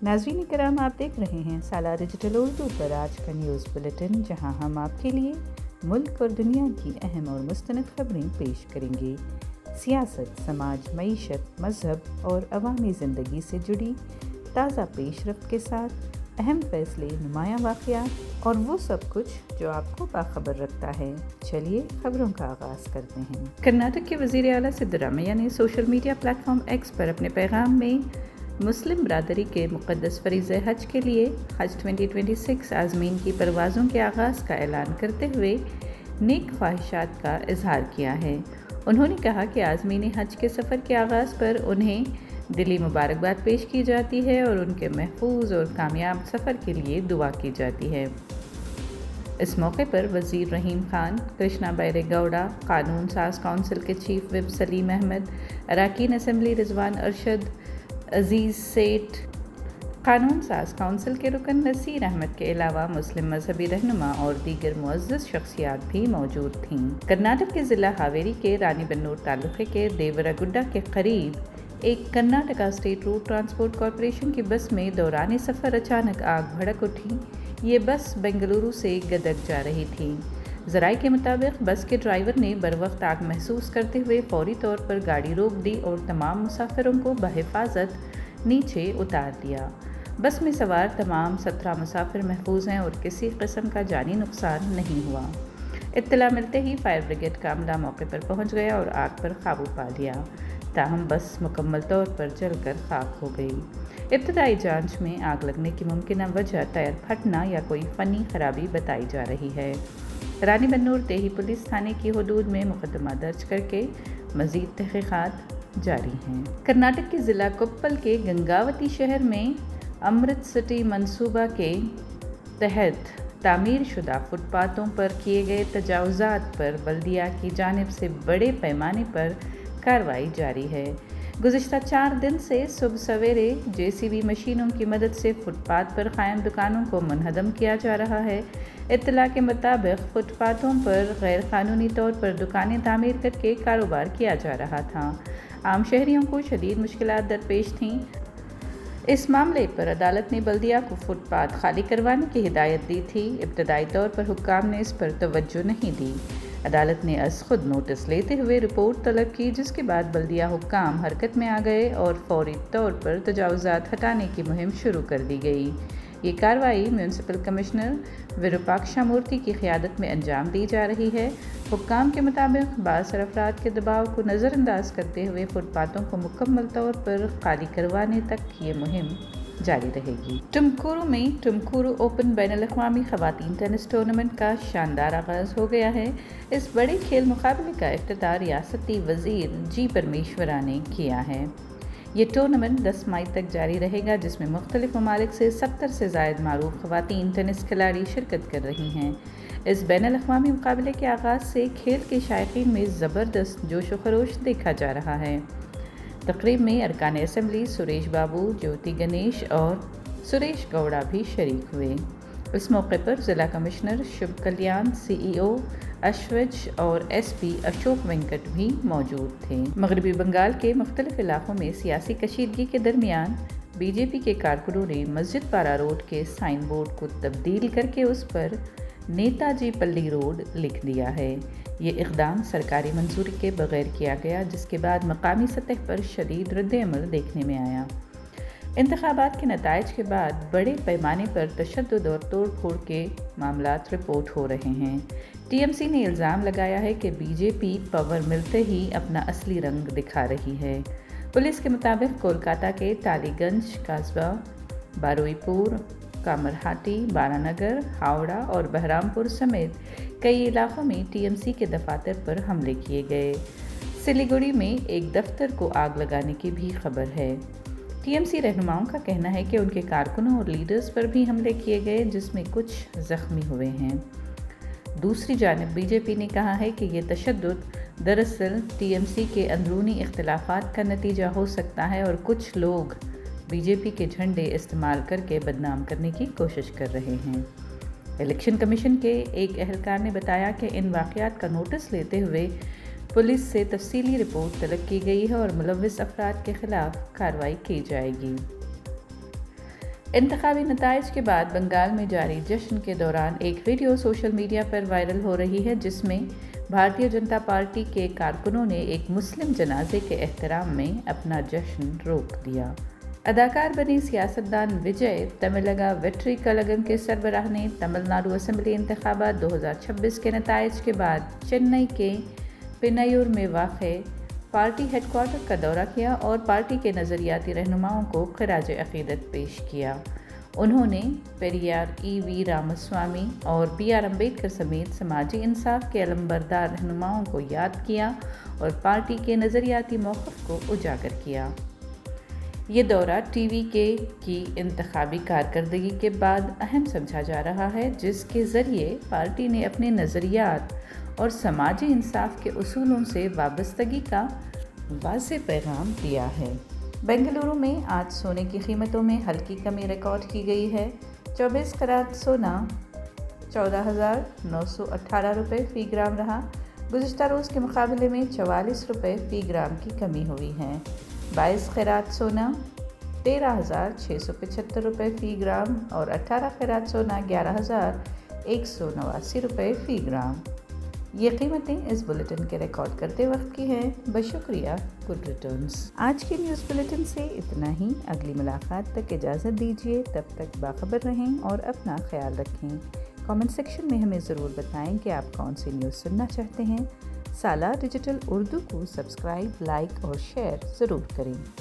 नाज़रीन करम, आप देख रहे हैं साला डिजिटल उर्दू पर आज का न्यूज़ बुलेटिन, जहां हम आपके लिए मुल्क और दुनिया की अहम और मुस्तनद खबरें पेश करेंगे। सियासत, समाज, मईशत, मजहब और अवामी ज़िंदगी से जुड़ी ताज़ा पेशरफ्त के साथ अहम फैसले, नुमायां वाक़यात और वो सब कुछ जो आपको बाखबर रखता है। चलिए खबरों का आगाज़ करते हैं। कर्नाटक के वज़ीर आला सिद्धरामैया ने सोशल मीडिया प्लेटफॉर्म एक्स पर अपने पैगाम में मुस्लिम बरादरी के मुक़द्दस फ़रीज़ हज के लिए हज 2026 आज़मीन की परवाज़ों के आगाज़ का ऐलान करते हुए नेक ख्वाहिशात का इजहार किया है। उन्होंने कहा कि आज़मीन हज के सफ़र के आगाज़ पर उन्हें दिली मुबारकबाद पेश की जाती है और उनके महफूज और कामयाब सफ़र के लिए दुआ की जाती है। इस मौके पर वज़ीर रहीम खान, कृष्णा बैरेगौड़ा, कानून साज काउंसिल के चीफ विप सलीम अहमद, अरकान असम्बली रिजवान अरशद, अजीज़ सेठ, कानून साज काउंसिल के रुकन नसीर अहमद के अलावा मुस्लिम मजहबी रहनुमा और दीगर मुअज़्ज़ज़ शख्सियात भी मौजूद थीं। कर्नाटक के ज़िला हावेरी के रानी बन्नूर तालुक़े के देवरागुड्डा के करीब एक Karnataka state road transport corporation की बस में दौरान सफ़र अचानक आग भड़क उठी। ये बस बेंगलुरु से गदग जा रही थी। ज़राए के मुताबिक बस के ड्राइवर ने बरवक्त आग महसूस करते हुए फौरी तौर पर गाड़ी रोक दी और तमाम मुसाफिरों को बहिफाजत नीचे उतार दिया। बस में सवार तमाम 17 मुसाफिर महफूज हैं और किसी किस्म का जानी नुकसान नहीं हुआ। इत्तला मिलते ही फायर ब्रिगेड का अमला मौके पर पहुंच गया और आग पर काबू पा लिया, ताहम बस मुकम्मल तौर पर जलकर खाक हो गई। इब्तदाई जांच में आग लगने की मुमकिन वजह टायर फटना या कोई फ़नी खराबी बताई जा रही है। रानी बन्नूर देही पुलिस थाने की हदूद में मुकदमा दर्ज करके मज़ीद तहक़ीक़ात जारी हैं। कर्नाटक के ज़िला कोप्पल के गंगावती शहर में अमृत सिटी मंसूबा के तहत तामीर शुदा फुटपाथों पर किए गए तजावुज़ात पर बल्दिया की जानिब से बड़े पैमाने पर कार्रवाई जारी है। गुज़िश्ता 4 दिन से सुबह सवेरे जेसीबी मशीनों की मदद से फुटपाथ पर कायम दुकानों को मुनहदम किया जा रहा है। इत्तला के मुताबिक फुटपाथों पर गैर कानूनी तौर पर दुकानें तामीर करके कारोबार किया जा रहा था। आम शहरियों को शदीद मुश्किलात दरपेश थीं। इस मामले पर अदालत ने बल्दिया को फुटपाथ खाली करवाने की हिदायत दी थी। इब्तदाई तौर पर हुक्काम ने इस पर तवज्जो नहीं दी। अदालत ने अज़ खुद नोटिस लेते हुए रिपोर्ट तलब की, जिसके बाद बल्दिया हुक्काम हरकत में आ गए और फौरी तौर पर तजावुज़ात हटाने की मुहिम शुरू कर दी गई। ये कार्रवाई म्यूनसिपल कमिश्नर विरूपाक्षा मूर्ति की क़ियादत में अंजाम दी जा रही है। हुक्काम के मुताबिक बासर अफराद के दबाव को नज़रअंदाज करते हुए फुटपाथों को मुकम्मल तौर पर खाली करवाने तक ये मुहिम जारी रहेगी। टुमकुरू में टुमकुरू ओपन बैनुल-अक़वामी ख़वातीन टेनिस टूर्नामेंट का शानदार आगाज़ हो गया है। इस बड़े खेल मुकाबले का इफ्तिताह रियासती वज़ीर जी परमेश्वरा ने किया है। ये टूर्नामेंट 10 मई तक जारी रहेगा, जिसमें मुख्तलिफ ममालिक से 70 से ज़ायद मारूफ ख़वातीन टेनिस खिलाड़ी शिरकत कर रही हैं। इस बैनुल-अक़वामी मुकाबले के आगाज़ से खेल के शायकीन में ज़बरदस्त जोश व खरोश देखा जा रहा है। तकरीब में अरकान असम्बली सुरेश बाबू, ज्योति गणेश और सुरेश गौड़ा भी शरीक हुए। इस मौके पर ज़िला कमिश्नर शुभ कल्याण, सीईओ अश्वज और एसपी अशोक वेंकट भी मौजूद थे। मगरबी बंगाल के मुख्तलिफ इलाकों में सियासी कशीदगी के दरमियान बीजेपी के कारकुनों ने मस्जिद पारा रोड के साइन बोर्ड को तब्दील करके उस पर नेताजी पल्ली रोड लिख दिया है। ये इक़दाम सरकारी मंजूरी के बगैर किया गया, जिसके बाद मकामी सतह पर शदीद रद्द-ए-अमल देखने में आया। इंतखाबात के नताइज के बाद बड़े पैमाने पर तशद्दुद और तोड़ फोड़ के मामलात रिपोर्ट हो रहे हैं। टीएमसी ने इल्ज़ाम लगाया है कि बीजेपी पावर मिलते ही अपना असली रंग दिखा रही है। पुलिस के मुताबिक कोलकाता के टालीगंज, कासबा, बारुईपुर, कामरहाटी, बारानगर, हावड़ा और बहरामपुर समेत कई इलाकों में टीएमसी के दफातर पर हमले किए गए। सिलीगुड़ी में एक दफ्तर को आग लगाने की भी खबर है। टीएमसी रहनुमाओं का कहना है कि उनके कारकुनों और लीडर्स पर भी हमले किए गए, जिसमें कुछ ज़ख्मी हुए हैं। दूसरी जानिब बीजेपी ने कहा है कि ये तशद्दुद दरअसल टीएमसी के अंदरूनी इख्तिलाफात का नतीजा हो सकता है और कुछ लोग बीजेपी के झंडे इस्तेमाल करके बदनाम करने की कोशिश कर रहे हैं। इलेक्शन कमीशन के एक एहलकार ने बताया कि इन वाक़यात का नोटिस लेते हुए पुलिस से तफसीली रिपोर्ट तलब की गई है और मुलव्विस अफराद के खिलाफ कार्रवाई की जाएगी। इंतखाबी नताइज के बाद बंगाल में जारी जश्न के दौरान एक वीडियो सोशल मीडिया पर वायरल हो रही है, जिसमें भारतीय जनता पार्टी के कारकुनों ने एक मुस्लिम जनाजे के एहतराम में अपना जश्न रोक दिया। अदाकार बनी सियासतदान विजय तमिलगा वेट्री कलगम के सरबराह ने तमिलनाडु असेंबली इंतखाबात 2026 के नताइज के बाद चेन्नई के पिन्नयूर में वाक़ पार्टी हेडक्वार्टर का दौरा किया और पार्टी के नज़रियाती रहनुमाओं को खिराज अक़ीदत पेश किया। उन्होंने पेरियार वी रामास्वामी और आर अम्बेडकर समेत समाजी इंसाफ के अलंबरदार रहनुमाओं को याद किया और पार्टी के नज़रियाती मौक़िफ़ को उजागर किया। ये दौरा टीवीके की इंतखाबी कारकर्दगी के बाद अहम समझा जा रहा है, जिसके ज़रिए पार्टी ने अपने नज़रियात और समाजी इंसाफ के उसूलों से वाबस्तगी का वाज़ेह पैगाम दिया है। बेंगलुरु में आज सोने की कीमतों में हल्की कमी रिकॉर्ड की गई है। 24 कैरेट सोना 14,918 रुपये फ़ी ग्राम रहा। गुज़िश्ता रोज़ के मुकाबले में 44 रुपये फ़ी ग्राम की कमी हुई है। 22 कैरेट सोना 13,675 रुपये फ़ी ग्राम और 18 कैरेट सोना 11,189 रुपये फ़ी ग्राम। ये कीमतें इस बुलेटिन के रिकॉर्ड करते वक्त की हैं। बशुक्रिया, गुड रिटर्न्स। आज के न्यूज़ बुलेटिन से इतना ही। अगली मुलाकात तक इजाज़त दीजिए, तब तक बाखबर रहें और अपना ख्याल रखें। कमेंट सेक्शन में हमें ज़रूर बताएं कि आप कौन सी न्यूज़ सुनना चाहते हैं। सालार डिजिटल उर्दू को सब्सक्राइब, लाइक और शेयर ज़रूर करें।